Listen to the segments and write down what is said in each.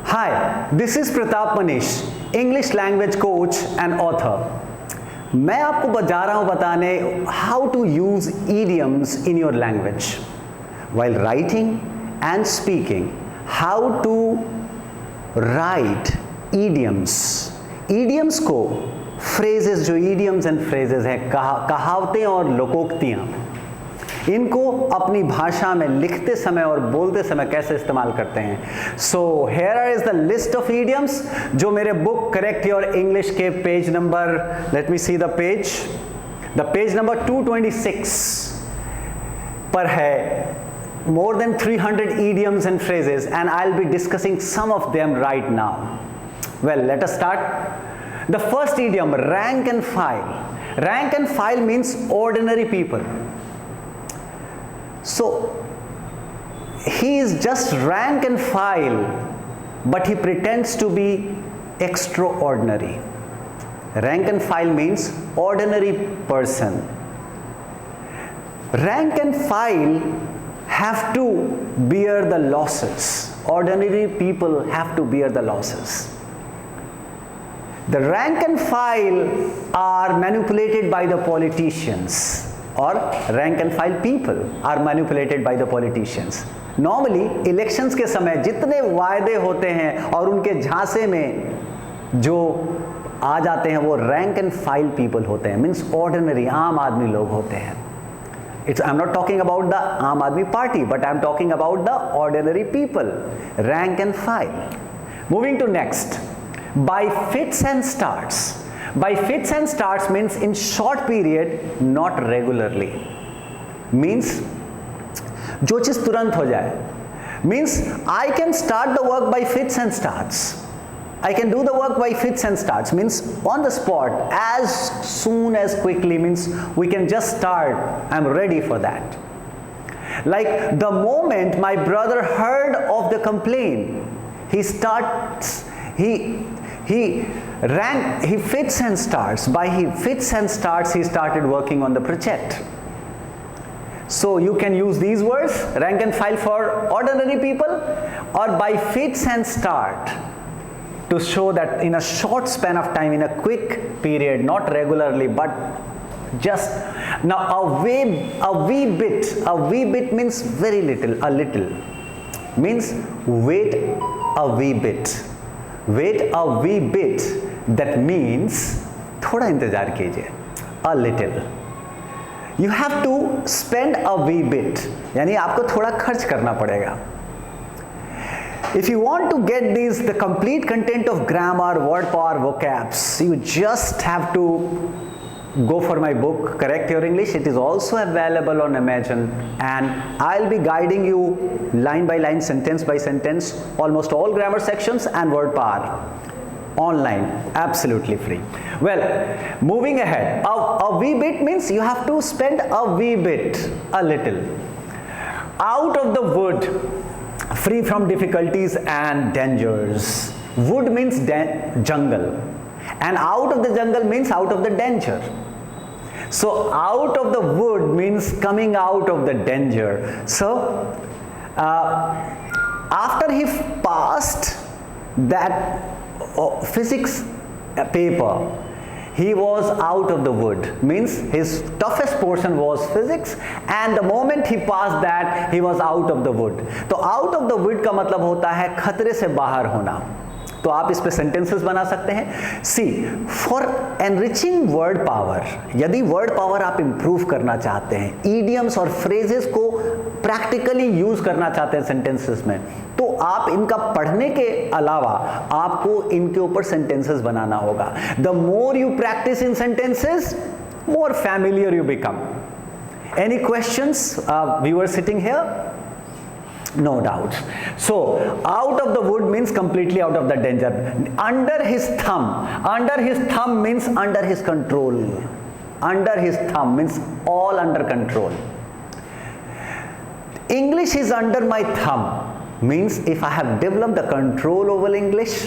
Hi, this is Pratap Manish, English language coach and author. मैं आपको जा रहा हूं बताने how to use idioms in your language while writing and speaking. How to write idioms. Idioms को phrases, जो idioms and phrases हैं, कहावतें और लोकोक्तियां, इनको अपनी भाषा में लिखते समय और बोलते समय कैसे इस्तेमाल करते हैं. So here is the list of idioms जो मेरे बुक करेक्ट योर इंग्लिश के page number, let me see the page number 226 पर है. More than 300 idioms and phrases, and I'll be discussing some of them right now. Well, let us start. The first idiom, rank and file. Rank and file means ordinary people. So he is just rank and file, but he pretends to be extraordinary. Rank and file means ordinary person. Rank and file have to bear the losses. Ordinary people have to bear the losses. The rank and file are manipulated by the politicians, or rank and file people are manipulated by the politicians. Normally elections के समय जितने वायदे होते हैं और उनके झांसे में जो आ जाते हैं वो rank and file people होते हैं, means ordinary आम आदमी लोग होते हैं. I'm not talking about the Aam Aadmi Party, but I'm talking about the ordinary people, rank and file. Moving to next, by fits and starts. By fits and starts means in short period, not regularly. Means जो चीज तुरंत हो जाए. Means I can start the work by fits and starts. I can do the work by fits and starts, means on the spot, as soon as quickly, means we can just start. I'm ready for that. Like the moment my brother heard of the complaint, he fits and starts. By he fits and starts, he started working on the project. So you can use these words, rank and file for ordinary people, or by fits and start, to show that in a short span of time, in a quick period, not regularly, but just now a wee bit means very little, a little means wait a wee bit, that means थोड़ा इंतजार कीजिए, a little. You have to spend a wee bit, यानी आपको थोड़ा खर्च करना पड़ेगा. If you want to get the complete content of grammar, word power, vocabs, you just have to go for my book, Correct Your English. It is also available on Amazon, and I'll be guiding you line by line, sentence by sentence, almost all grammar sections and word power online, absolutely free. Well, moving ahead, a wee bit means you have to spend a wee bit, a little. Out of the wood, free from difficulties and dangers. Wood means jungle, and out of the jungle means out of the danger. So out of the wood means coming out of the danger. So after he passed that physics paper, he was out of the wood, means his toughest portion was physics, and the moment he passed that, he was out of the wood. तो out of the wood का मतलब होता है खतरे से बाहर होना. तो आप इस पे सेंटेंसेस बना सकते हैं. सी फॉर एनरिचिंग वर्ड पावर, यदि वर्ड पावर आप इंप्रूव करना चाहते हैं, ईडियम्स और फ्रेजेस को प्रैक्टिकली यूज करना चाहते हैं सेंटेंसेस में, तो आप इनका पढ़ने के अलावा आपको इनके ऊपर सेंटेंसेस बनाना होगा. The more you practice in sentences, more familiar you become. Any questions viewer sitting here? No doubt. So out of the wood means completely out of the danger. Under his thumb means under his control. Under his thumb means all under control. English is under my thumb means if I have developed the control over English,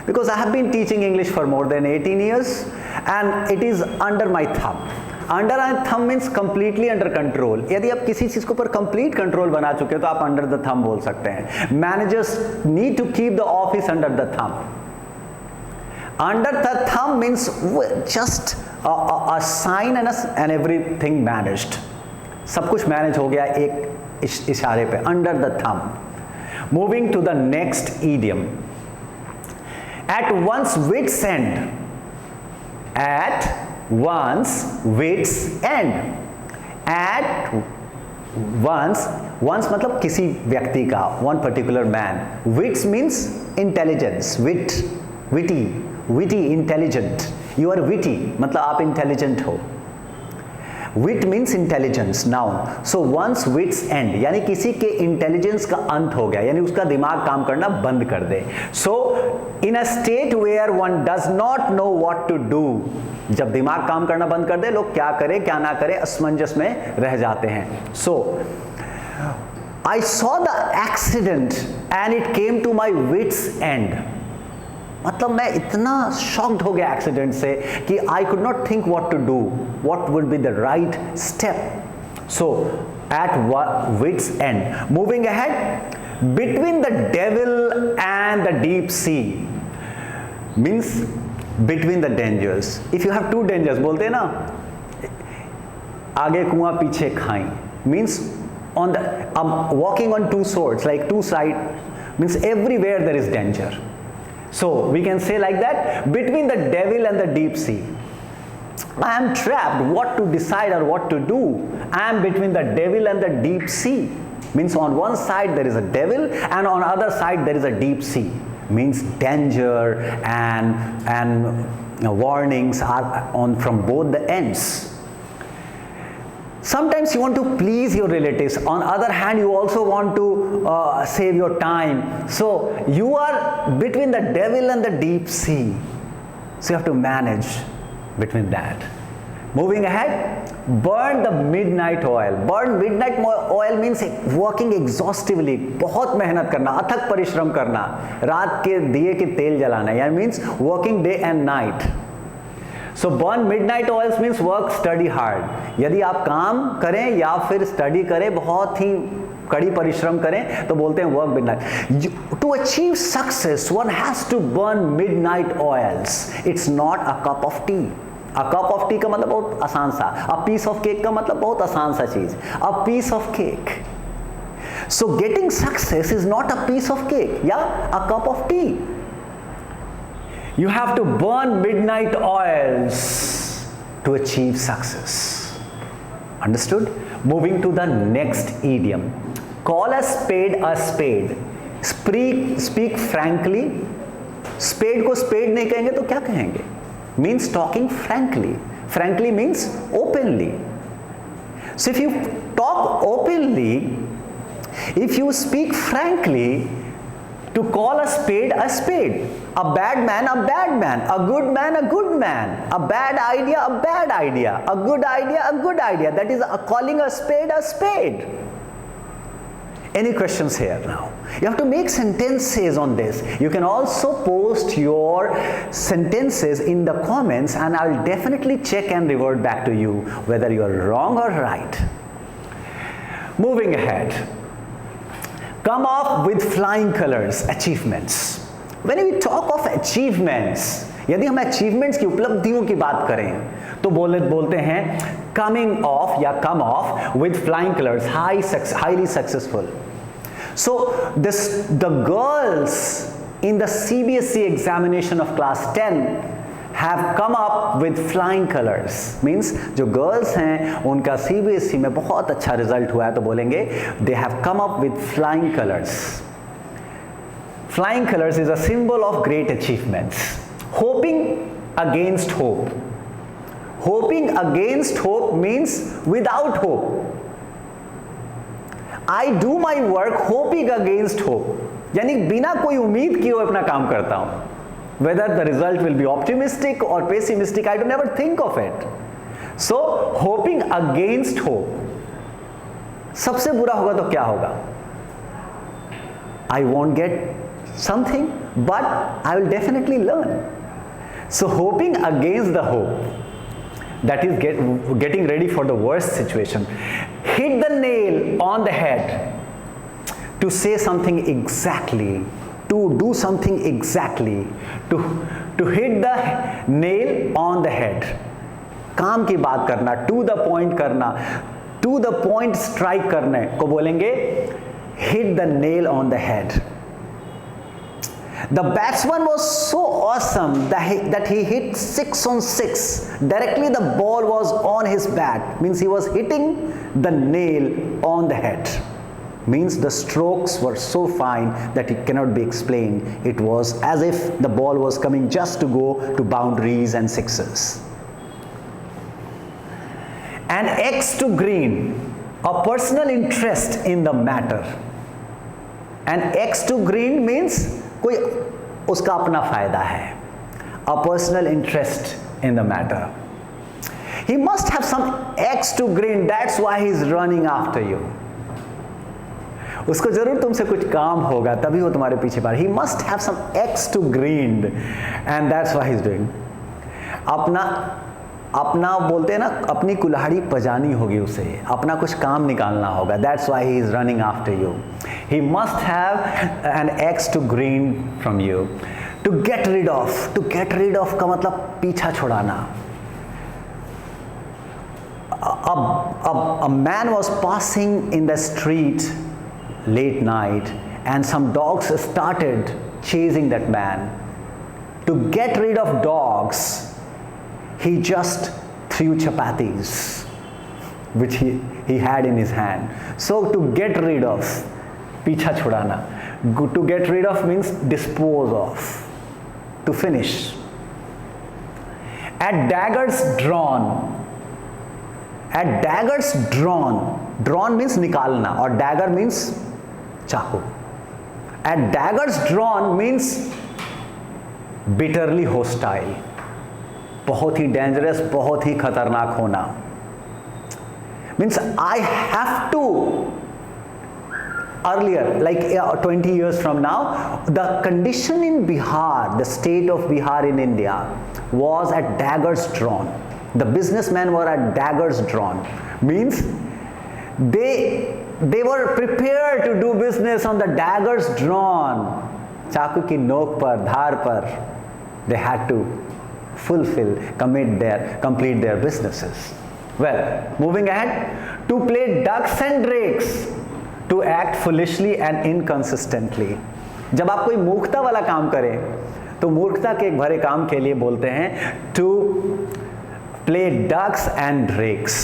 because I have been teaching English for more than 18 years and it is under my thumb. Under I thumb means completely under control. यदि आप किसी चीज के ऊपर complete control बना चुके हो तो आप अंडर द थंब बोल सकते हैं. Managers need to keep the office under the thumb. Under the thumb means just a sign and everything managed. सब कुछ मैनेज हो गया एक इशारे पे. Under the thumb. Moving to the next idiom. At one's wits end. एट one's wits end. At once मतलब किसी व्यक्ति का, one particular man. Wits means intelligence. witty, intelligent. You are witty मतलब आप intelligent हो. Wit means intelligence. Noun. So one's wits end यानी किसी के intelligence का अंत हो गया, यानी उसका दिमाग काम करना बंद कर दे. So in a state where one does not know what to do, जब दिमाग काम करना बंद कर दे, लोग क्या करें क्या ना करें असमंजस में रह जाते हैं. So I saw the accident and it came to my wits end. मतलब मैं इतना शॉक्ड हो गया एक्सीडेंट से कि I could not think what to do, what would be the right step. So at wits end. Moving ahead. Between the devil and the deep sea means between the dangers. If you have two dangers, बोलते हैं ना आगे कुआं पीछे खाई, means on the walking on two swords, like two sides means everywhere there is danger. So we can say like that, between the devil and the deep sea. I am trapped, what to decide or what to do. I am between the devil and the deep sea. Means on one side there is a devil and on other side there is a deep sea. Means danger and warnings are on from both the ends. Sometimes you want to please your relatives. On other hand, you also want to save your time. So you are between the devil and the deep sea. So you have to manage between that. Moving ahead, burn the midnight oil. Burn midnight oil means working exhaustively. बहुत मेहनत करना, अथक परिश्रम करना, रात के दिए के तेल जलाना. यानी means working day and night. So burn midnight oils means work, study hard. यदि आप काम करें या फिर स्टडी करें, बहुत ही कड़ी परिश्रम करें, तो बोलते हैं work midnight. To achieve success, one has to burn midnight oils. It's not a cup of tea. A cup of tea का मतलब बहुत आसान सा. A piece of cake का मतलब बहुत आसान सा चीज. A piece of cake. So getting success is not a piece of cake, yeah, a cup of tea. You have to burn midnight oils to achieve success. Understood? Moving to the next idiom. Call a spade a spade. Speak frankly. Spade को spade नहीं कहेंगे तो क्या कहेंगे? Means talking frankly. Frankly means openly. So if you talk openly, if you speak frankly, to call a spade, a bad man, a good man, a bad idea, a good idea. That is calling a spade. Any questions here now? You have to make sentences on this. You can also post your sentences in the comments and I'll definitely check and revert back to you whether you are wrong or right. Moving ahead. Come off with flying colors, achievements. When we talk of achievements, यदि हम achievements की उपलब्धियों की बात करें तो बोलते हैं coming off या come off with flying colors, highly successful. So the girls in the CBSE examination of class 10 have come up with flying colors. Means जो girls हैं उनका CBSE में बहुत अच्छा रिजल्ट हुआ है तो बोलेंगे they have come up with flying colors. Flying colors is a symbol of great achievements. Hoping against hope. Hoping against hope means without hope. I do my work hoping against hope. यानी बिना कोई उम्मीद किए अपना काम करता हूं. Whether the result will be optimistic or pessimistic, I don't ever think of it. So, hoping against hope. सबसे बुरा होगा तो क्या होगा? I won't get something, but I will definitely learn. So, hoping against the hope. that is getting ready for the worst situation, hit the nail on the head to say something exactly, to do something exactly, to hit the nail on the head. काम की बात करना, to the point करना, to the point strike करने को बोलेंगे hit the nail on the head. The batsman was so awesome that he hit 6 on 6. Directly the ball was on his bat. Means he was hitting the nail on the head. Means the strokes were so fine that it cannot be explained. It was as if the ball was coming just to go to boundaries and sixes. An X to green, a personal interest in the matter. An X to green means कोई उसका अपना फायदा है. A personal interest in the matter. He must have some X to green, that's why he is running after you. उसको जरूर तुमसे कुछ काम होगा तभी वो तुम्हारे पीछे भाग. He must have some X to green and that's why he is doing. अपना बोलते हैं ना, अपनी कुल्हाड़ी पजानी होगी उसे, अपना कुछ काम निकालना होगा. That's why he is running after you. He must have an X to green from you. To get rid of. To get rid of का मतलब पीछा छुड़ाना. A man was passing in the street late night and some dogs started chasing that man. To get rid of dogs, he just threw chapatis which he had in his hand. So to get rid of, पीछा छुड़ाना. To get rid of means dispose of, to finish. At daggers drawn. At daggers drawn. Drawn means निकालना और dagger means चाकू. At daggers drawn means bitterly hostile. बहुत ही dangerous, बहुत ही खतरनाक होना. Means I have to. Earlier, like 20 years from now, the condition in Bihar, the state of Bihar in India, was at daggers drawn. The businessmen were at daggers drawn. Means they were prepared to do business on the daggers drawn. चाकू की नोक पर, धार पर, they had to complete their businesses. Well, moving ahead, to play ducks and drakes, to act foolishly and inconsistently. जब आप कोई मूर्खता वाला काम करें तो मूर्खता के एक भरे काम के लिए बोलते हैं to play ducks and drakes.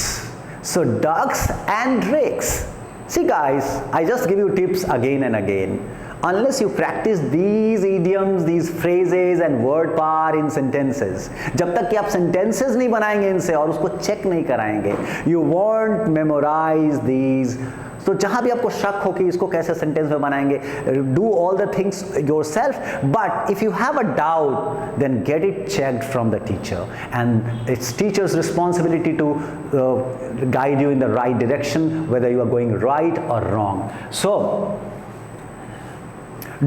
So ducks and drakes. See guys, I just give you tips again and again. Unless you practice these idioms, these phrases and word power in sentences, जब तक कि आप sentences नहीं बनाएंगे इनसे और उसको check नहीं कराएंगे, you won't memorize these. तो जहाँ भी आपको शक हो कि इसको कैसे सेंटेंस में बनाएंगे, do all the things yourself. But if you have a doubt, then get it checked from the teacher, and it's teacher's responsibility to guide you in the right direction, whether you are going right or wrong. So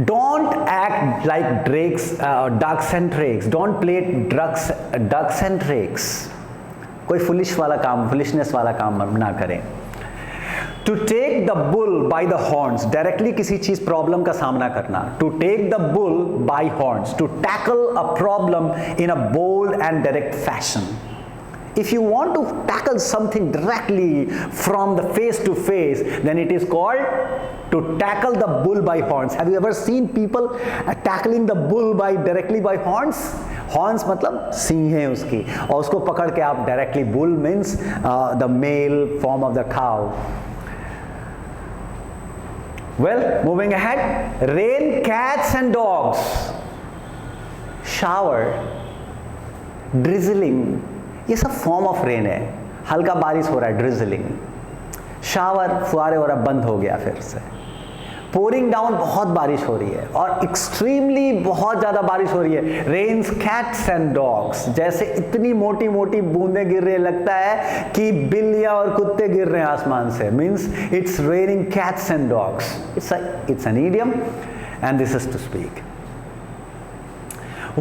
don't act like ducks and drakes. Don't play ducks and drakes. कोई foolishness वाला काम ना करें. To take the bull by the horns, directly किसी चीज problem का सामना करना. To take the bull by horns, to tackle a problem in a bold and direct fashion. If you want to tackle something directly from the face to face, then it is called to tackle the bull by horns. Have you ever seen people tackling the bull directly by horns? Horns मतलब सींग है उसकी, और उसको पकड़ के आप directly, bull means the male form of the cow. Well, moving ahead, rain, cats and dogs, shower, drizzling, ये सब फॉर्म ऑफ रेन है. हल्का बारिश हो रहा है, ड्रिजलिंग. शावर, फुहारे हो रहा, बंद हो गया फिर से. पोरिंग डाउन, बहुत बारिश हो रही है, और एक्सट्रीमली बहुत ज़्यादा बारिश हो रही है. रेन्स कैट्स एंड डॉग्स, जैसे इतनी मोटी मोटी बूंदें गिर रही है, लगता है कि बिल्लियाँ और कुत्ते गिर रहे हैं आसमान से. Means it's raining cats and dogs. It's an idiom and this is to speak.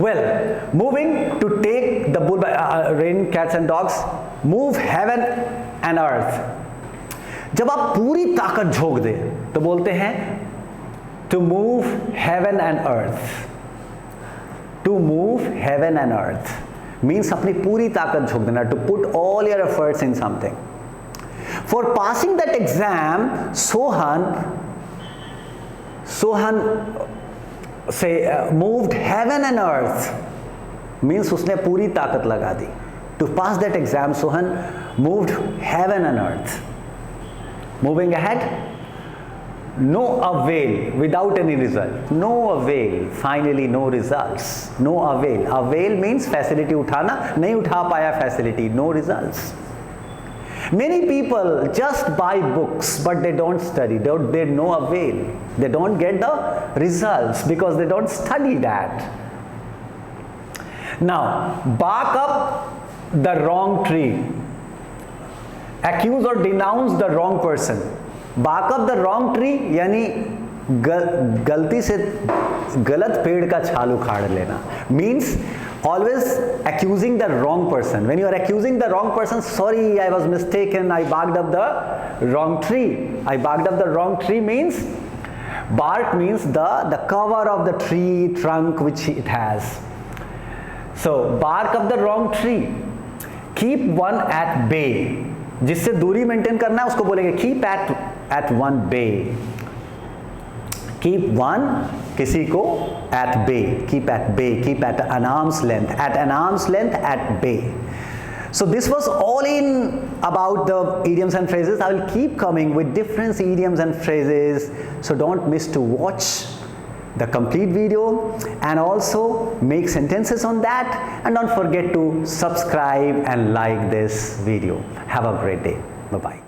Well, moving to take the bull by rain, cats and dogs, move heaven and earth. जब आप पूरी ताकत झोंक दे तो बोलते हैं to move heaven and earth. To move heaven and earth means अपनी पूरी ताकत झोंक देना, to put all your efforts in something. For passing that exam, Sohan say moved heaven and earth means उसने पूरी ताकत लगा दी. To pass that exam, Sohan moved heaven and earth. Moving ahead, no avail without any result. No avail, finally no results. No avail. Avail means facility उठाना, नहीं उठा पाया facility, no results. Many people just buy books but they don't study, they no avail. They don't get the results because they don't study that. Now, bark up the wrong tree. Accuse or denounce the wrong person. Bark up the wrong tree यानी गलती से गलत पेड़ का छाल उखाड़ लेना. Means always accusing the wrong person. When you are accusing the wrong person, sorry, I was mistaken, I barked up the wrong tree. I barked up the wrong tree means, bark means the cover of the tree, trunk which it has. So, bark up the wrong tree. Keep one at bay. जिससे दूरी maintain करना है उसको बोलेंगे keep at one bay. Keep one किसी को at bay, keep at bay, keep at an arm's length, at bay. So this was all in about the idioms and phrases. I will keep coming with different idioms and phrases, so don't miss to watch the complete video and also make sentences on that, and don't forget to subscribe and like this video. Have a great day. Bye bye.